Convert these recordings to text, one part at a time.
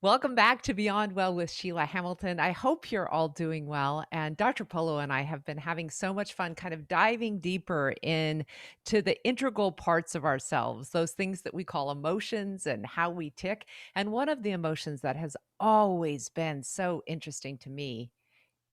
Welcome back to Beyond Well with Sheila Hamilton. I hope you're all doing well. And Dr. Polo and I have been having so much fun kind of diving deeper into the integral parts of ourselves, those things that we call emotions and how we tick. And one of the emotions that has always been so interesting to me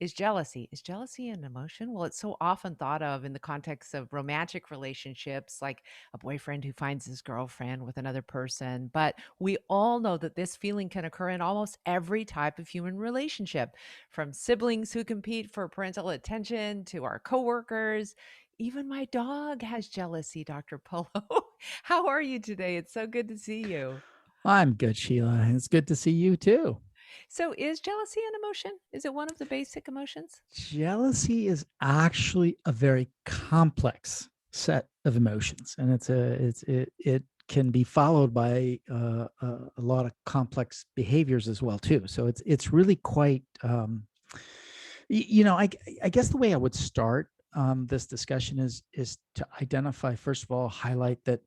is jealousy. Is jealousy an emotion? Well, it's so often thought of in the context of romantic relationships, like a boyfriend who finds his girlfriend with another person. But we all know that this feeling can occur in almost every type of human relationship, from siblings who compete for parental attention to our coworkers. Even my dog has jealousy, Dr. Polo. How are you today? It's so good to see you. I'm good, Sheila. It's good to see you too. So, is jealousy an emotion? Is it one of the basic emotions? Jealousy is actually a very complex set of emotions, and it can be followed by a lot of complex behaviors as well too. So it's really quite I guess the way I would start this discussion is to identify, first of all, highlight that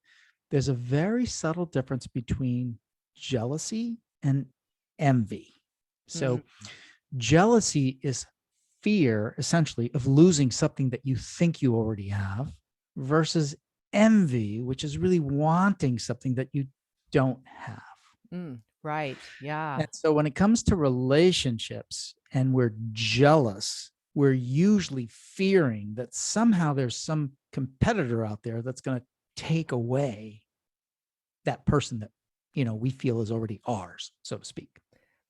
there's a very subtle difference between jealousy and envy. Mm. So jealousy is fear, essentially, of losing something that you think you already have, versus envy, which is really wanting something that you don't have. Right. Yeah. And so when it comes to relationships and we're jealous, we're usually fearing that somehow there's some competitor out there that's going to take away that person that we feel is already ours, so to speak.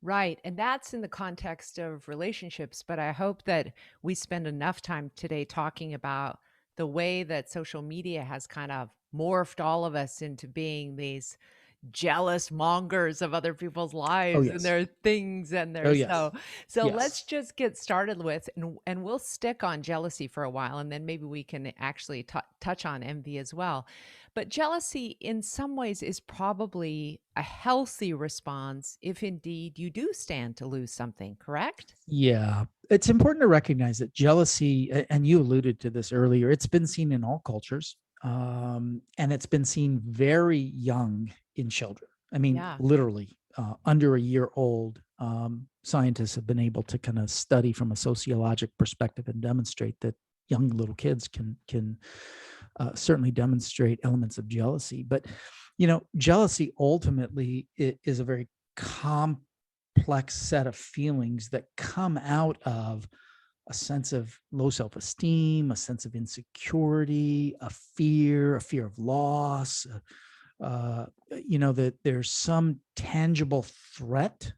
Right. And that's in the context of relationships. But I hope that we spend enough time today talking about the way that social media has kind of morphed all of us into being these jealous mongers of other people's Oh lives and yes. their things and Oh their yes. so let's Yes. just get started with and we'll stick on jealousy for a while and then maybe we can actually touch on envy as well. But jealousy in some ways is probably a healthy response if indeed you do stand to lose something, correct? Yeah, it's important to recognize that jealousy, and you alluded to this earlier, it's been seen in all cultures, and it's been seen very young in children. I mean, Yeah. literally under a year old. Scientists have been able to kind of study from a sociologic perspective and demonstrate that young little kids can certainly demonstrate elements of jealousy. But jealousy ultimately is a very complex set of feelings that come out of a sense of low self-esteem, a sense of insecurity, a fear of loss, that there's some tangible threat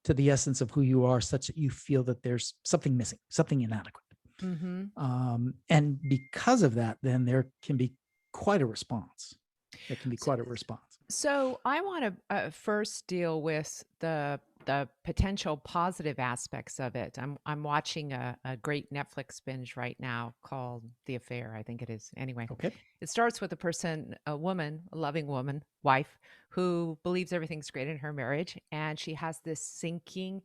to the essence of who you are, such that you feel that there's something missing, something inadequate. Mhm. And because of that, then there can be quite a response. There can be quite a response. So I want to first deal with the potential positive aspects of it. I'm watching a great Netflix binge right now called The Affair, I think it is. Anyway, Okay. it starts with a woman, a loving woman, wife, who believes everything's great in her marriage, and she has this sinking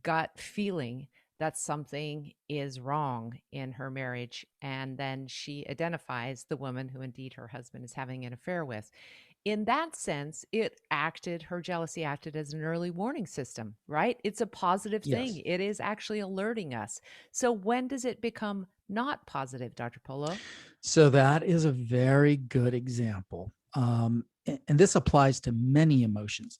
gut feeling that something is wrong in her marriage, and then she identifies the woman who indeed her husband is having an affair with. In that sense, her jealousy acted as an early warning system, right? It's a positive thing. Yes. It is actually alerting us. So when does it become not positive, Dr. Polo? So that is a very good example. And this applies to many emotions.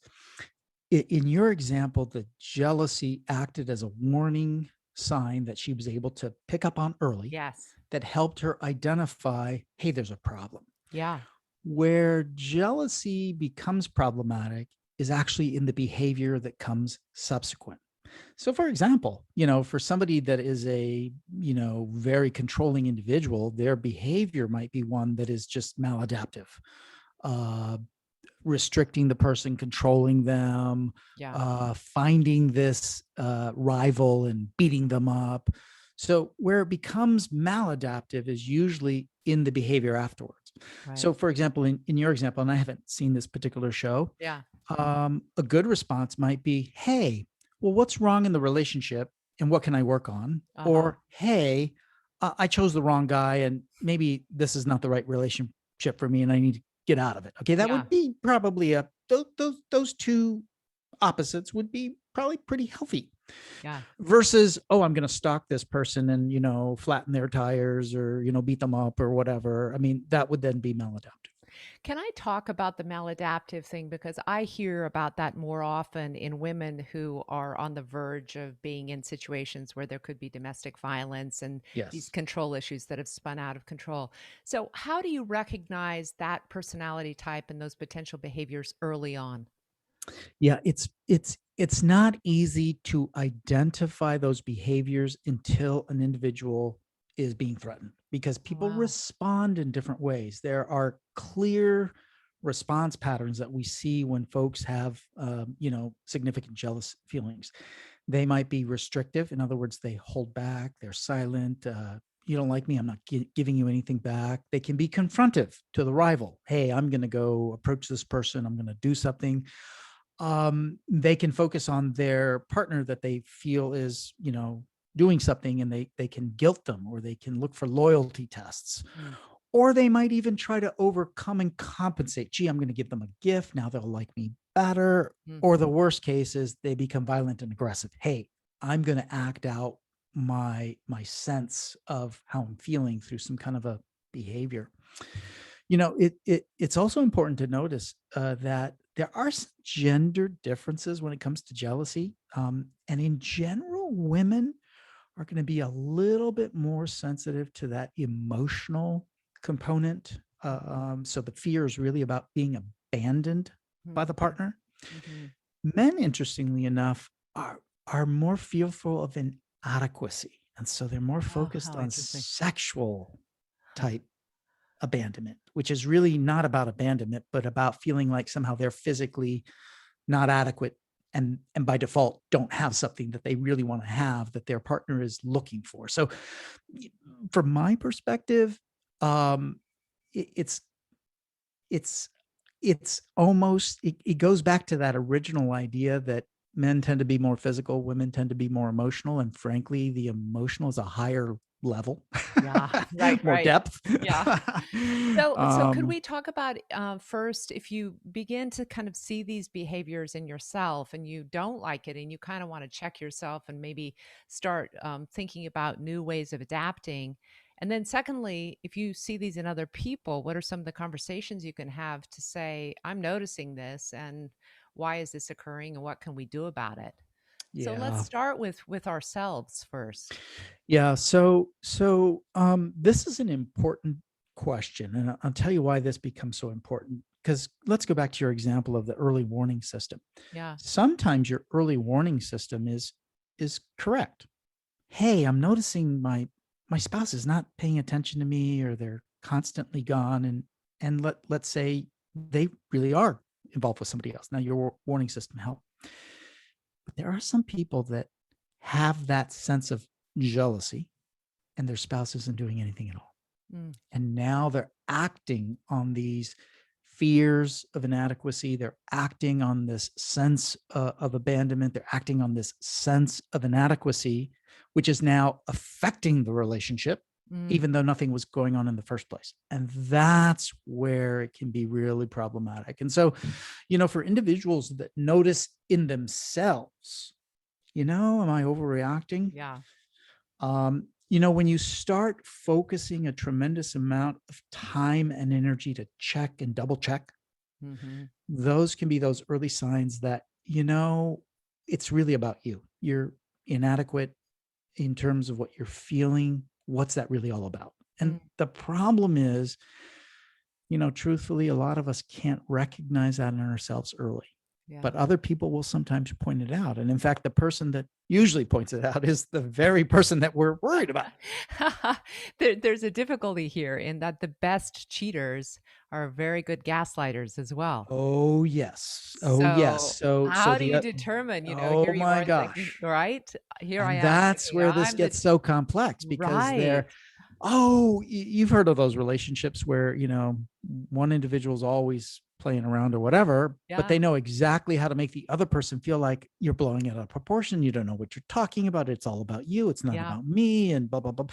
In your example, the jealousy acted as a warning sign that she was able to pick up on early Yes. that helped her identify, hey, there's a problem. Yeah. Where jealousy becomes problematic is actually in the behavior that comes subsequent. So, for example, for somebody that is a, very controlling individual, their behavior might be one that is just maladaptive, uh, restricting the person, controlling them, Yeah. finding this rival and beating them up. So, where it becomes maladaptive is usually in the behavior afterwards. Right. So, for example, in your example, and I haven't seen this particular show, Yeah. a good response might be, hey, well, what's wrong in the relationship and what can I work on? Uh-huh. Or, hey, I chose the wrong guy and maybe this is not the right relationship for me and I need to get out of it. Okay. That Yeah. would be probably those two opposites would be probably pretty healthy Yeah. versus, oh, I'm going to stalk this person and, flatten their tires or, beat them up or whatever. I mean, that would then be maladaptive. Can I talk about the maladaptive thing? Because I hear about that more often in women who are on the verge of being in situations where there could be domestic violence and these Yes. control issues that have spun out of control. So, how do you recognize that personality type and those potential behaviors early on? Yeah, it's not easy to identify those behaviors until an individual is being threatened because Oh, people wow. respond in different ways. There are clear response patterns that we see when folks have, significant jealous feelings. They might be restrictive. In other words, they hold back, they're silent. You don't like me, I'm not giving you anything back. They can be confrontive to the rival. Hey, I'm going to go approach this person, I'm going to do something. They can focus on their partner that they feel is, doing something, and they can guilt them, or they can look for loyalty tests, Mm, or they might even try to overcome and compensate. Gee, I'm going to give them a gift. Now they'll like me better. Or the mhm, worst case is they become violent and aggressive. Hey, I'm going to act out my sense of how I'm feeling through some kind of a behavior. It's also important to notice that there are some gender differences when it comes to jealousy. And in general, women are going to be a little bit more sensitive to that emotional component. mhm, So the fear is really about being abandoned by the mhm, partner. mhm. Men, interestingly enough, are more fearful of inadequacy, and so they're more Oh, focused how on interesting. sexual Huh. type abandonment, which is really not about abandonment, but about feeling like somehow they're physically not adequate, and by default don't have something that they really want to have that their partner is looking for. So from my perspective, um, it's it's it's almost it goes back to that original idea that men tend to be more physical, women tend to be more emotional, and frankly, the emotional is a higher level, Yeah, right, more right. depth. Yeah. So could um, we talk about first, if you begin to kind of see these behaviors in yourself and you don't like it and you kind of want to check yourself and maybe start thinking about new ways of adapting. And then, secondly, if you see these in other people, what are some of the conversations you can have to say, I'm noticing this and why is this occurring and what can we do about it? So let's yeah. start with ourselves first. Yeah, this is an important question, and I'll tell you why this becomes so important. Because let's go back to your example of the early warning system. Yeah. Sometimes your early warning system is correct. Hey, I'm noticing my spouse is not paying attention to me, or they're constantly gone, and let's say they really are involved with somebody else. Now your warning system helped. But there are some people that have that sense of jealousy and their spouse isn't doing anything at all. Mm, And now they're acting on these fears of inadequacy. They're acting on this sense of abandonment. They're acting on this sense of inadequacy, which is now affecting the relationship, mm, even though nothing was going on in the first place. And that's where it can be really problematic. And so, for individuals that notice in themselves, am I overreacting? yeah. When you start focusing a tremendous amount of time and energy to check and double check, Hmm. those can be those early signs that, it's really about you. You're inadequate in terms of what you're feeling. What's that really all about? And the problem is, truthfully, a lot of us can't recognize that in ourselves early, Yeah. but other people will sometimes point it out. And in fact, the person that usually points it out is the very person that we're worried about. There's a difficulty here in that the best cheaters are very good gaslighters as well. Oh, yes. Oh, yes. So, So how do the you determine, oh here you my are thinking, gosh. right? Here I And am that's thinking where this I'm the gets so complex because right. you've heard of those relationships where, one individual's always playing around or whatever, but Yeah. they know exactly how to make the other person feel like you're blowing it out of proportion. You don't know what you're talking about. It's all about you. It's not Yeah. about me, and blah, blah, blah.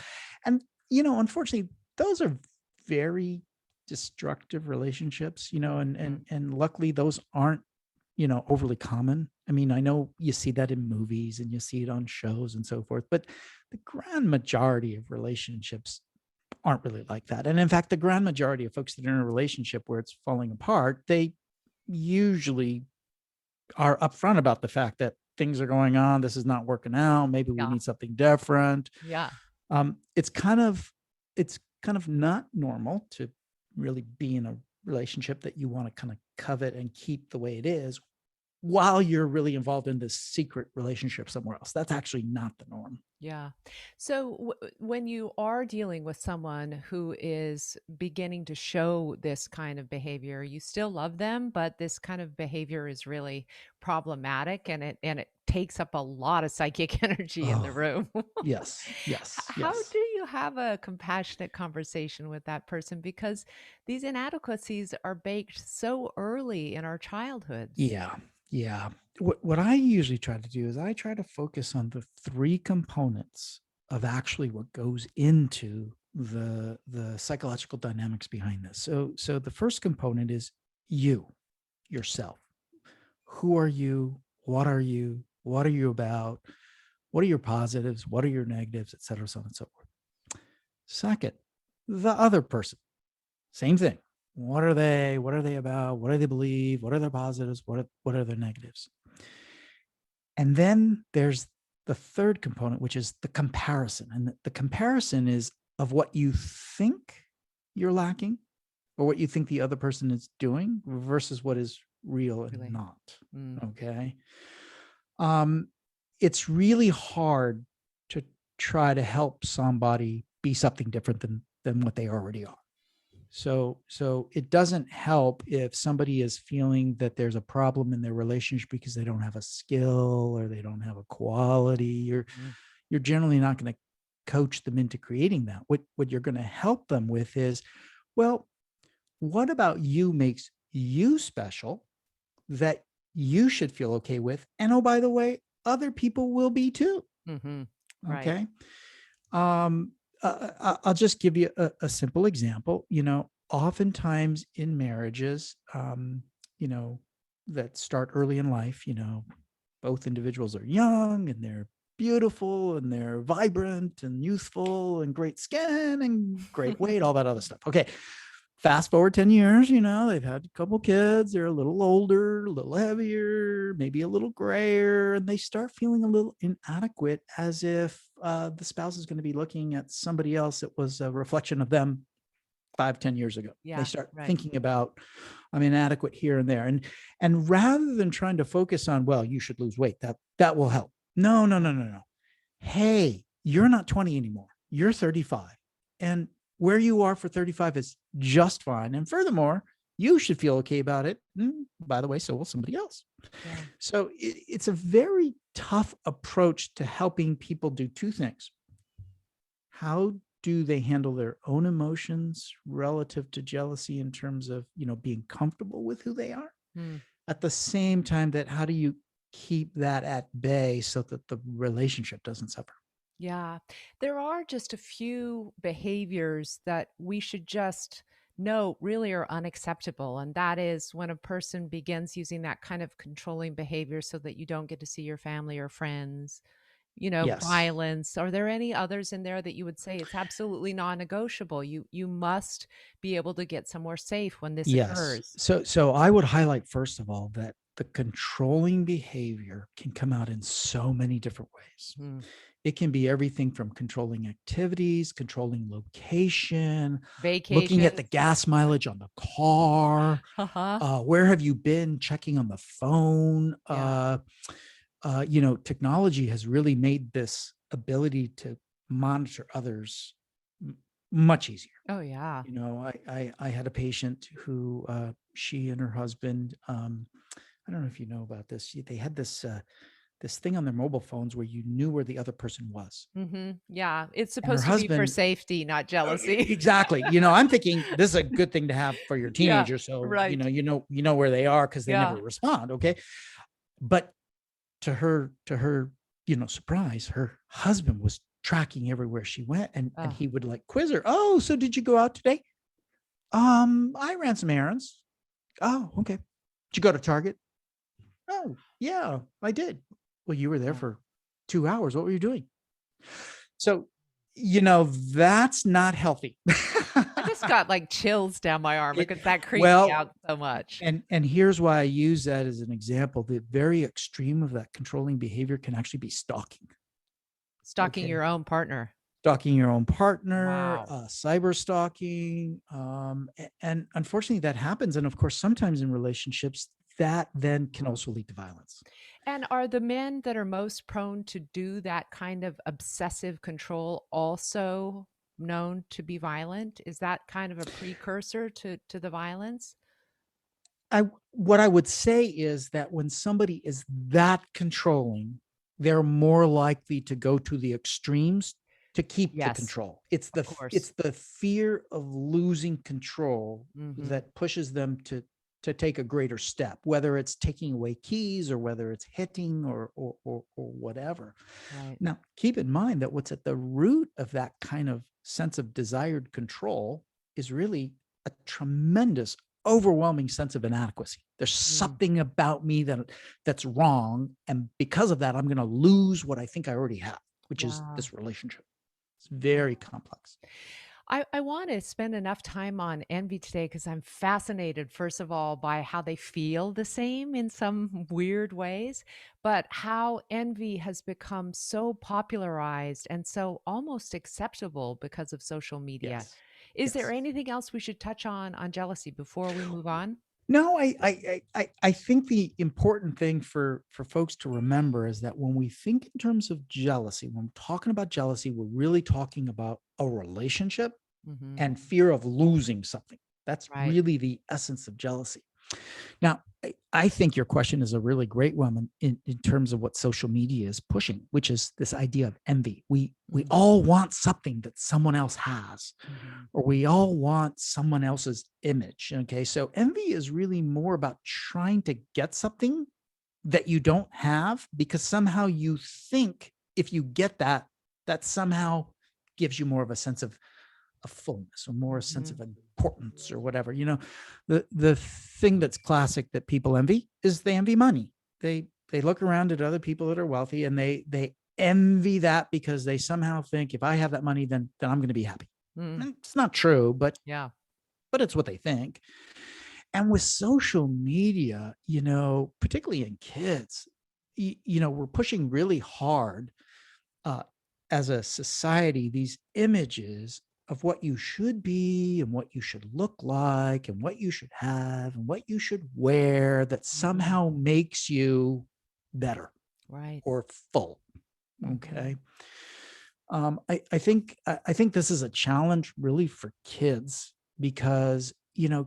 And, unfortunately, those are very destructive relationships, and Mhm. luckily those aren't overly common. I mean, I know you see that in movies and you see it on shows and so forth, but the grand majority of relationships aren't really like that. And in fact, the grand majority of folks that are in a relationship where it's falling apart, they usually are upfront about the fact that things are going on. This is not working out. Maybe we Yeah. need something different. Yeah. Um, it's kind of it's kind of not normal to really be in a relationship that you want to kind of covet and keep the way it is while you're really involved in this secret relationship somewhere else. That's actually not the norm. Yeah. So when you are dealing with someone who is beginning to show this kind of behavior, you still love them, but this kind of behavior is really problematic, and it takes up a lot of psychic energy in the Oh, room. yes, yes, How yes. do you have a compassionate conversation with that person? Because these inadequacies are baked so early in our childhoods. Yeah, yeah. What I usually try to do is I try to focus on the three components of actually what goes into the psychological dynamics behind this. So the first component is you, yourself. Who are you? What are you? What are you about? What are your positives? What are your negatives, et cetera, so on and so forth. Second, the other person. Same thing. What are they? What are they about? What do they believe? What are their positives? What are their negatives? And then there's the third component, which is the comparison. And the comparison is of what you think you're lacking or what you think the other person is doing versus what is real and Really. not. Mm. Okay. Um, it's really hard to try to help somebody be something different than what they already are. So it doesn't help if somebody is feeling that there's a problem in their relationship because they don't have a skill or they don't have a quality. Mm. You're generally not going to coach them into creating that. What you're going to help them with is, well, what about you makes you special that you should feel okay with? And oh, by the way, other people will be too. Hmm. Right. Okay. Um, I'll just give you a simple example. Oftentimes in marriages, you know, that start early in life, both individuals are young and they're beautiful and they're vibrant and youthful and great skin and great weight, all that other stuff. Okay. Fast forward 10 years, they've had a couple kids, they're a little older, a little heavier, maybe a little grayer, and they start feeling a little inadequate as if the spouse is going to be looking at somebody else that was a reflection of them 5, 10 years ago. They Yeah. start Right. thinking about, I'm inadequate here and there. And rather than trying to focus on, well, you should lose weight, that will help. No, no, no, no, no. Hey, you're not 20 anymore. You're 35. And where you are for 35 is just fine. And furthermore, you should feel okay about it. By the way, so will somebody else. Yeah. So it's a very tough approach to helping people do two things. How do they handle their own emotions relative to jealousy in terms of, being comfortable with who they are? Mm. At the same time, that how do you keep that at bay so that the relationship doesn't suffer? Yeah. There are just a few behaviors that we should just know really are unacceptable. And that is when a person begins using that kind of controlling behavior so that you don't get to see your family or friends, Yes. violence. Are there any others in there that you would say it's absolutely non-negotiable? You must be able to get somewhere safe when this Yes. occurs. So I would highlight first of all that the controlling behavior can come out in so many different ways. Mm. It can be everything from controlling activities, controlling location, looking at the Vacations. gas mileage on the car. Uh-huh. Where have you been? Checking on the phone. Yeah. Technology has really made this ability to monitor others much easier. Oh, yeah. I had a patient who she and her husband. I don't know if you know about this. They had this thing on their mobile phones where you knew where the other person was. Yeah. It's And her supposed to be for husband, safety, not jealousy. exactly. I'm thinking this is a good thing to have for your Yeah. teenager, so Right. you know where they are because they never Yeah. respond. Okay, but to her surprise, her husband was tracking everywhere she went, and Oh. he would like quiz her. Oh, so did you go out today? I ran some errands. Oh, okay. Did you go to Target? Oh, yeah, I did. Well, you were there Yeah. for 2 hours. What were you doing? So, that's not healthy. I just got, like, chills down my arm It because that creeped me well, out so much. and here's why I use that as an example. The very extreme of that controlling behavior can actually be stalking, Stalking okay? your own partner. Stalking your own partner, Wow. cyber stalking, and unfortunately, that happens, and, of course, sometimes in relationships, that then can Mhm. also lead to violence. And are the men that are most prone to do that kind of obsessive control also known to be violent? Is that kind of a precursor to the violence? I What I would say is that when somebody is that controlling, they're more likely to go to the extremes to keep the Yes, control. of course. It's the fear of losing control Mhm. that pushes them to take a greater step, whether it's taking away keys or whether it's hitting or whatever. Right. Now, keep in mind that what's at the root of that kind of sense of desired control is really a tremendous, overwhelming sense of inadequacy. There's Mm. something about me that's wrong, and because of that, I'm going to lose what I think I already have, which is Yeah. this relationship. It's very complex. I want to spend enough time on envy today because I'm fascinated, first of all, by how they feel the same in some weird ways, but how envy has become so popularized and so almost acceptable because of social media. Yes. Is there Yes. anything else we should touch on jealousy before we move on? No, I think the important thing for folks to remember is that when we think in terms of jealousy, when we're talking about jealousy, we're really talking about a relationship Hmm. and fear of losing something. That's Right. really the essence of jealousy. Now, I think your question is a really great one in terms of what social media is pushing, which is this idea of envy. We Mm-hmm. all want something that someone else has, Mm-hmm. or we all want someone else's image. Okay. So envy is really more about trying to get something that you don't have because somehow you think if you get that, that somehow gives you more of a sense of fullness or more a sense Mm-hmm. of importance or whatever. The thing that's classic that people envy is they envy money. They look around at other people that are wealthy and they envy that because they somehow think if I have that money, then I'm going to be happy. Mm. And it's not true, Yeah. but it's what they think. And with social media, particularly in kids, we're pushing really hard uh, as a society these images of what you should be and what you should look like and what you should have and what you should wear that Mm-hmm. somehow makes you better Right. or full. Mm-hmm. Okay. I think this is a challenge really for kids because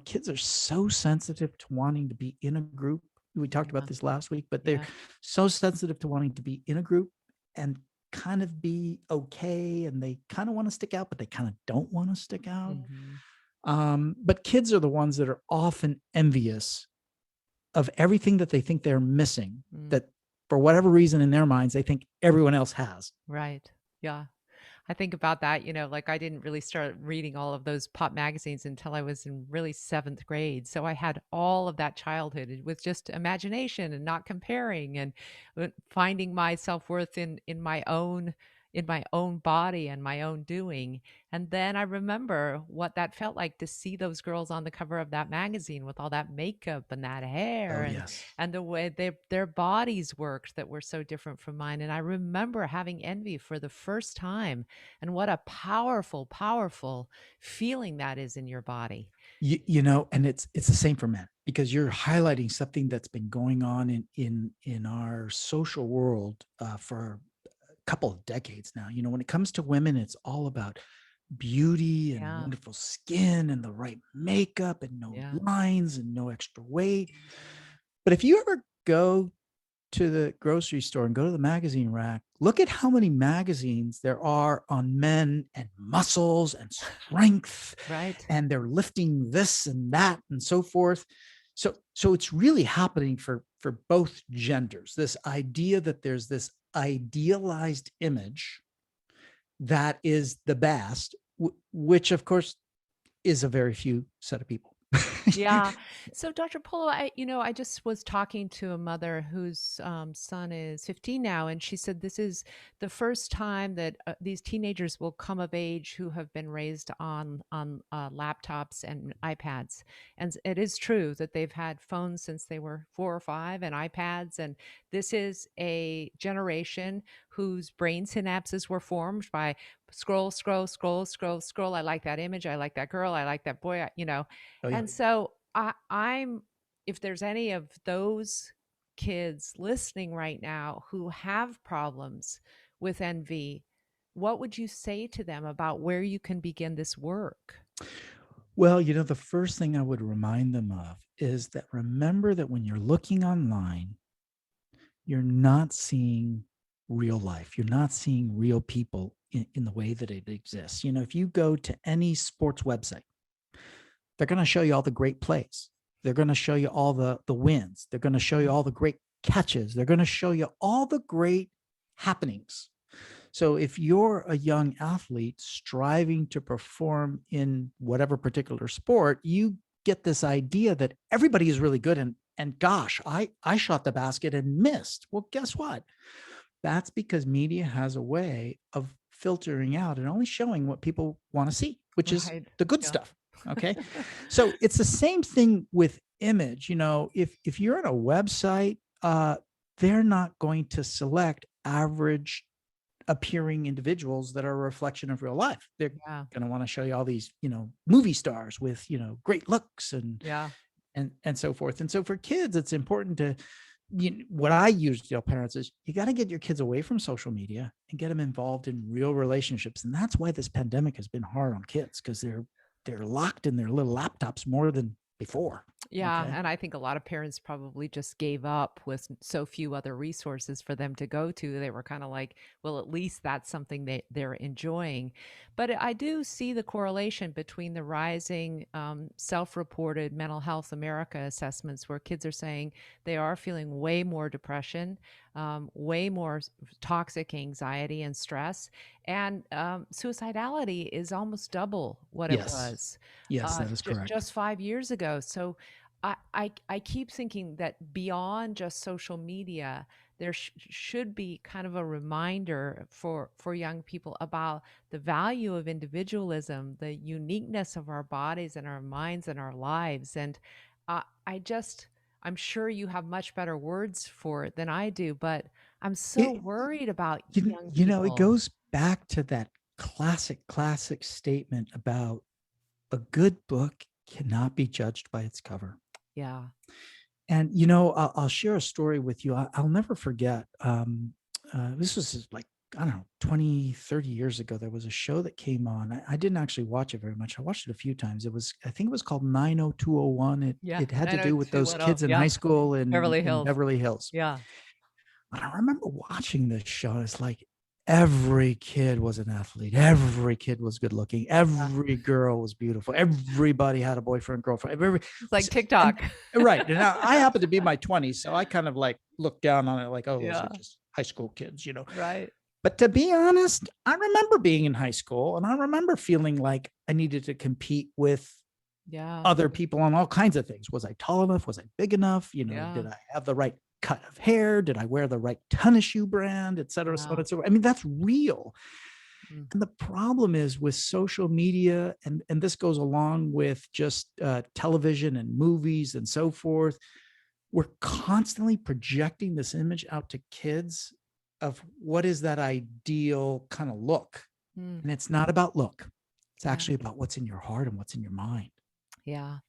kids are so sensitive to wanting to be in a group. We talked about Yeah. this last week, but they're Yeah. so sensitive to wanting to be in a group and kind of be okay, and they kind of want to stick out, but they kind of don't want to stick out. Mm-hmm. But kids are the ones that are often envious of everything that they think they're missing. Mm. That for whatever reason in their minds they think everyone else has. Right. Yeah. I think about that, like I didn't really start reading all of those pop magazines until I was in really 7th grade. So I had all of that childhood with just imagination and not comparing and finding my self-worth in my own body and my own doing. And then I remember what that felt like to see those girls on the cover of that magazine with all that makeup and that hair Oh and yes. and the way their bodies worked that were so different from mine. And I remember having envy for the first time and what a powerful, powerful feeling that is in your body. And it's the same for men because you're highlighting something that's been going on in our social world for a couple of decades now. When it comes to women, it's all about beauty and Yeah, wonderful skin and the right makeup and no yeah. lines and no extra weight. But if you ever go to the grocery store and go to the magazine rack, look at how many magazines there are on men and muscles and strength, Right. and they're lifting this and that and so forth. So it's really happening for both genders. This idea that there's this idealized image that is the best, which of course is a very few set of people. Yeah. So, Dr. Polo, I just was talking to a mother whose son is 15 now, and she said this is the first time that these teenagers will come of age who have been raised on laptops and iPads. And it is true that they've had phones since they were 4 or 5, and iPads. And this is a generation whose brain synapses were formed by scroll, scroll, scroll, scroll, scroll. I like that image. I like that girl. I like that boy. Oh yeah. And so I'm if there's any of those kids listening right now who have problems with envy, what would you say to them about where you can begin this work? Well, the first thing I would remind them of is that remember that when you're looking online, you're not seeing real life. You're not seeing real people in the way that it exists. If you go to any sports website, they're going to show you all the great plays. They're going to show you all the wins. They're going to show you all the great catches. They're going to show you all the great happenings. So if you're a young athlete striving to perform in whatever particular sport, you get this idea that everybody is really good and gosh, I shot the basket and missed. Well, guess what? That's because media has a way of filtering out and only showing what people want to see, which is Right. the good Yeah. stuff. Okay. So it's the same thing with image. If you're on a website, they're not going to select average appearing individuals that are a reflection of real life. They're Yeah. going to want to show you all these, movie stars with, great looks Yeah. and so forth. And so for kids, it's important to what I use to tell parents is you got to get your kids away from social media and get them involved in real relationships. And that's why this pandemic has been hard on kids because they're locked in their little laptops more than before. Yeah, Okay. and I think a lot of parents probably just gave up with so few other resources for them to go to. They were kind of like, well, at least that's something they're enjoying. But I do see the correlation between the rising self reported mental health America assessments, where kids are saying they are feeling way more depression, way more toxic anxiety and stress. And suicidality is almost double what it Yes. was Yes, that is correct. just 5 years ago. So I keep thinking that beyond just social media, there should be kind of a reminder for young people about the value of individualism, the uniqueness of our bodies and our minds and our lives. And I just I'm sure you have much better words for it than I do, but I'm so It, worried about you, young it people. goes back to that classic statement about a good book cannot be judged by its cover. Yeah. And I'll share a story with you. I'll never forget. This was like I don't know, 20, 30 years ago. There was a show that came on. I didn't actually watch it very much. I watched it a few times. I think it was called 90201. It Yeah. it had to do with those 90210. kids in high Yeah. school in Beverly in Hills. Beverly Hills. Yeah. And I remember watching this show. It's like every kid was an athlete. Every kid was good looking. Yeah. Every girl was beautiful. Everybody had a boyfriend, girlfriend. It's like And TikTok. right. And I happen to be in my 20s. So I kind of like look down on it like, oh, those are Yeah. just high school kids. Right. But to be honest, I remember being in high school and I remember feeling like I needed to compete with Yeah. other people on all kinds of things. Was I tall enough? Was I big enough? Yeah. Did I have the right cut of hair? Did I wear the right tennis shoe brand, et cetera, so on Yeah. and so forth? I mean, that's real. Mm. And the problem is with social media, and this goes along with just television and movies and so forth. We're constantly projecting this image out to kids of what is that ideal kind of look. Mm. And it's not about look. It's Yeah. actually about what's in your heart and what's in your mind. Yeah.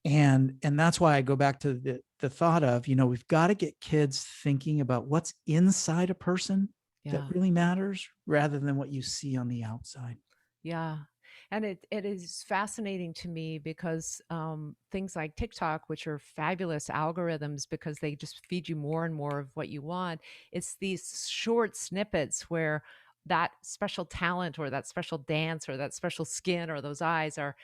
And that's why I go back to the thought of, we've got to get kids thinking about what's inside a person that Yeah. really matters rather than what you see on the outside. Yeah. And it is fascinating to me because things like TikTok, which are fabulous algorithms because they just feed you more and more of what you want, it's these short snippets where that special talent or that special dance or that special skin or those eyes are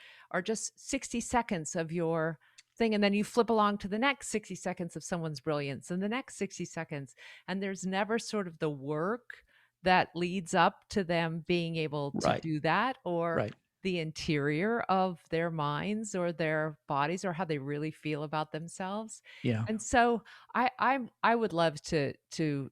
just 60 seconds of your thing, and then you flip along to the next 60 seconds of someone's brilliance and the next 60 seconds, and there's never sort of the work that leads up to them being able to Right. do that, or Right. the interior of their minds or their bodies or how they really feel about themselves. Yeah. And so I would love to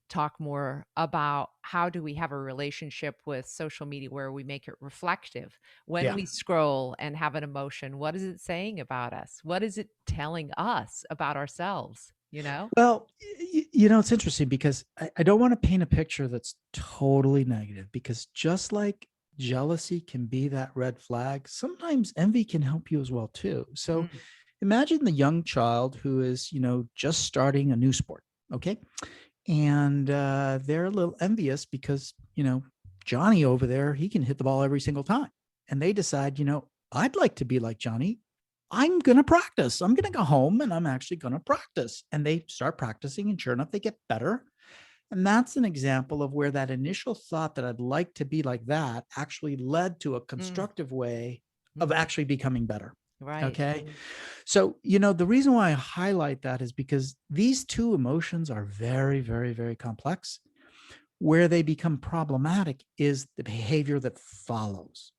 talk more about how do we have a relationship with social media where we make it reflective. When Yeah. we scroll and have an emotion, what is it saying about us? What is it telling us about ourselves, you know? Well, it's interesting because I don't want to paint a picture that's totally negative because just like jealousy can be that red flag, sometimes envy can help you as well too. So Mm, imagine the young child who is, just starting a new sport. Okay. And they're a little envious because, Johnny over there, he can hit the ball every single time. And they decide, I'd like to be like Johnny. I'm going to practice. I'm going to go home and I'm actually going to practice. And they start practicing, and sure enough, they get better. And that's an example of where that initial thought that I'd like to be like that actually led to a mm, constructive way of mhm. actually becoming better. Right. Okay. So, the reason why I highlight that is because these two emotions are very, very, very complex. Where they become problematic is the behavior that follows.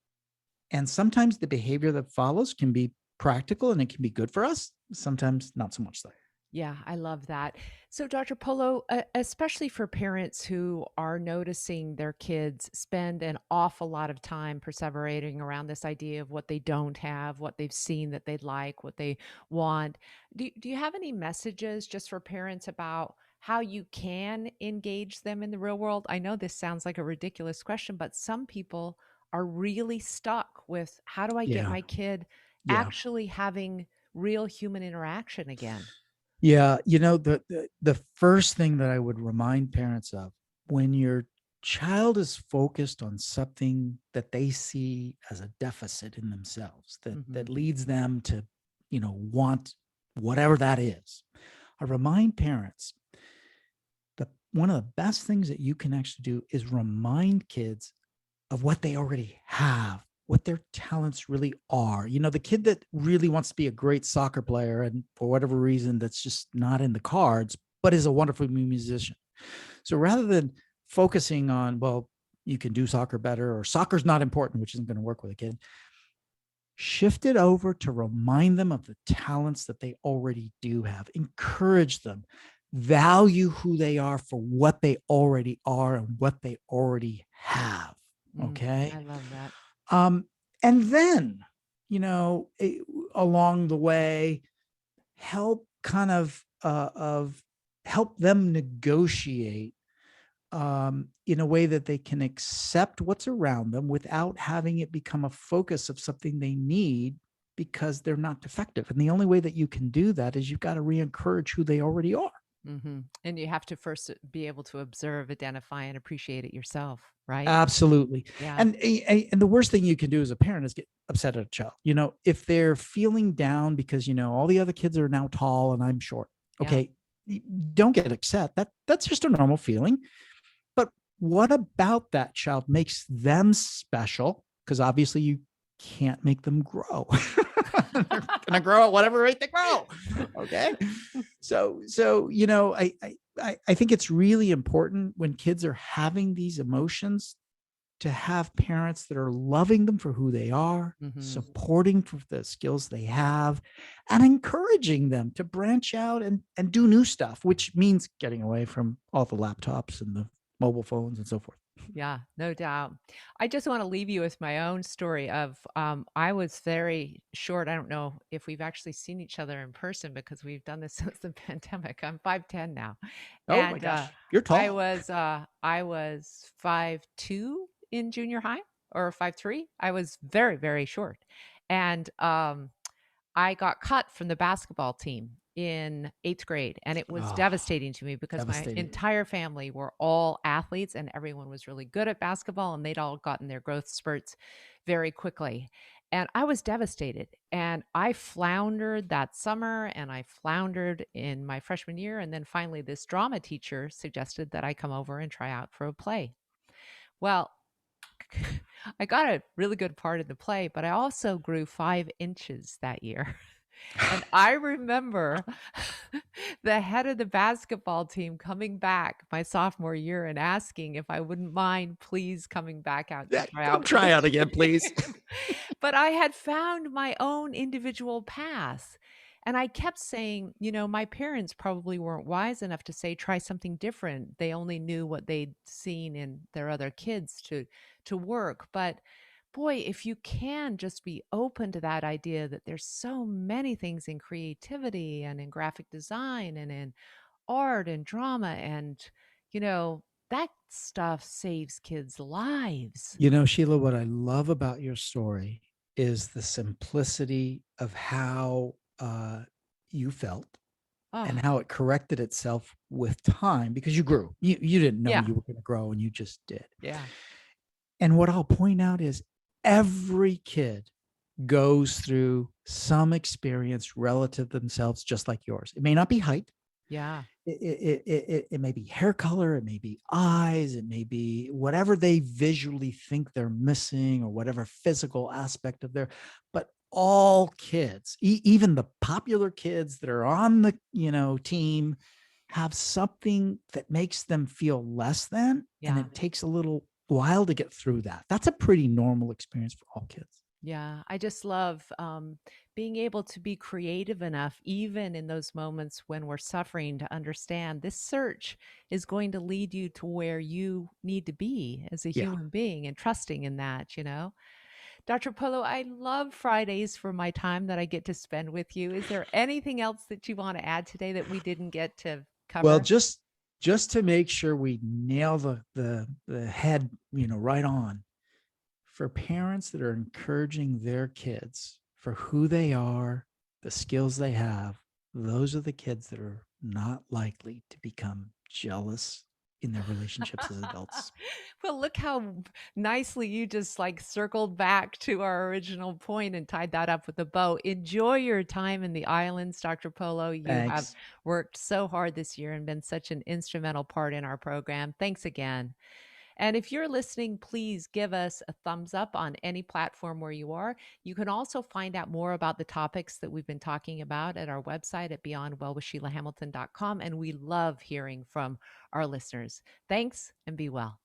And sometimes the behavior that follows can be practical and it can be good for us. Sometimes not so much so. Yeah, I love that. So, Dr. Polo, especially for parents who are noticing their kids spend an awful lot of time perseverating around this idea of what they don't have, what they've seen that they'd like, what they want, do you have any messages just for parents about how you can engage them in the real world? I know this sounds like a ridiculous question, but some people are really stuck with how do I get Yeah. my kid Yeah. actually having real human interaction again? Yeah. The first thing that I would remind parents of when your child is focused on something that they see as a deficit in themselves that Mhm. leads them to, want whatever that is. I remind parents that one of the best things that you can actually do is remind kids of what they already have, what their talents really are. The kid that really wants to be a great soccer player and for whatever reason that's just not in the cards, but is a wonderful musician. So rather than focusing on, well, you can do soccer better or soccer's not important, which isn't going to work with a kid, shift it over to remind them of the talents that they already do have, encourage them, value who they are for what they already are and what they already have. I Okay. love that. um and then, you know eh, along the way, help kind of help them negotiate in a way that they can accept what's around them without having it become a focus of something they need because they're not defective. And the only way that you can do that is you've got to re-encourage who they already are. And you have to first be able to observe, identify, and appreciate it yourself, right? Absolutely. Yeah, And the worst thing you can do as a parent is get upset at a child. If they're feeling down because all the other kids are now tall and I'm short. yeah. Okay, don't get upset. That's just a normal feeling. But what about that child makes them special? Because obviously you can't make them grow. They're gonna grow at whatever rate they grow. Okay. So I think it's really important when kids are having these emotions to have parents that are loving them for who they are, Mhm. supporting for the skills they have, and encouraging them to branch out and do new stuff, which means getting away from all the laptops and the mobile phones and so forth. Yeah, no doubt. I just wanna leave you with my own story of, I was very short. I don't know if we've actually seen each other in person because we've done this since the pandemic. I'm 5'10" now, Oh my and, gosh, you're tall. I was 5'2" in junior high or 5'3". I was very, very short, and, I got cut from the basketball team in 8th grade, and it was Oh, devastating to me because my devastating. entire family were all athletes and everyone was really good at basketball, and they'd all gotten their growth spurts very quickly. And I was devastated, and I floundered that summer, and I floundered in my freshman year, and then finally this drama teacher suggested that I come over and try out for a play. Well, I got a really good part in the play, but I also grew 5 inches that year. And I remember the head of the basketball team coming back my sophomore year and asking if I wouldn't mind please coming back out to Yeah, try come out for the try out again, please. team. But I had found my own individual path. And I kept saying, my parents probably weren't wise enough to say, try something different. They only knew what they'd seen in their other kids to work. But boy, if you can just be open to that idea that there's so many things in creativity and in graphic design and in art and drama and, you know, that stuff saves kids' lives. Sheila, what I love about your story is the simplicity of how you felt and Oh, how it corrected itself with time because you grew. You didn't know yeah, you were going to grow and you just did. yeah, And what I'll point out is every kid goes through some experience relative to themselves, just like yours. It may not be height. yeah, It may be hair color, it may be eyes, it may be whatever they visually think they're missing or whatever physical aspect of their, but all kids, even the popular kids that are on the, team have something that makes them feel less than. And yeah. it takes a little while to get through that. That's a pretty normal experience for all kids. Yeah, I just love being able to be creative enough, even in those moments when we're suffering, to understand this search is going to lead you to where you need to be as a Yeah. human being and trusting in that. Dr. Polo, I love Fridays for my time that I get to spend with you. Is there anything else that you want to add today that we didn't get to Well, cover? just to make sure we nail the head, right on, for parents that are encouraging their kids for who they are, the skills they have, those are the kids that are not likely to become jealous in their relationships as adults. Well, look how nicely you just like circled back to our original point and tied that up with a bow. Enjoy your time in the islands, Dr. Polo. You have Thanks. worked so hard this year and been such an instrumental part in our program. Thanks again. And if you're listening, please give us a thumbs up on any platform where you are. You can also find out more about the topics that we've been talking about at our website at beyondwellwithsheilahamilton.com. And we love hearing from our listeners. Thanks and be well.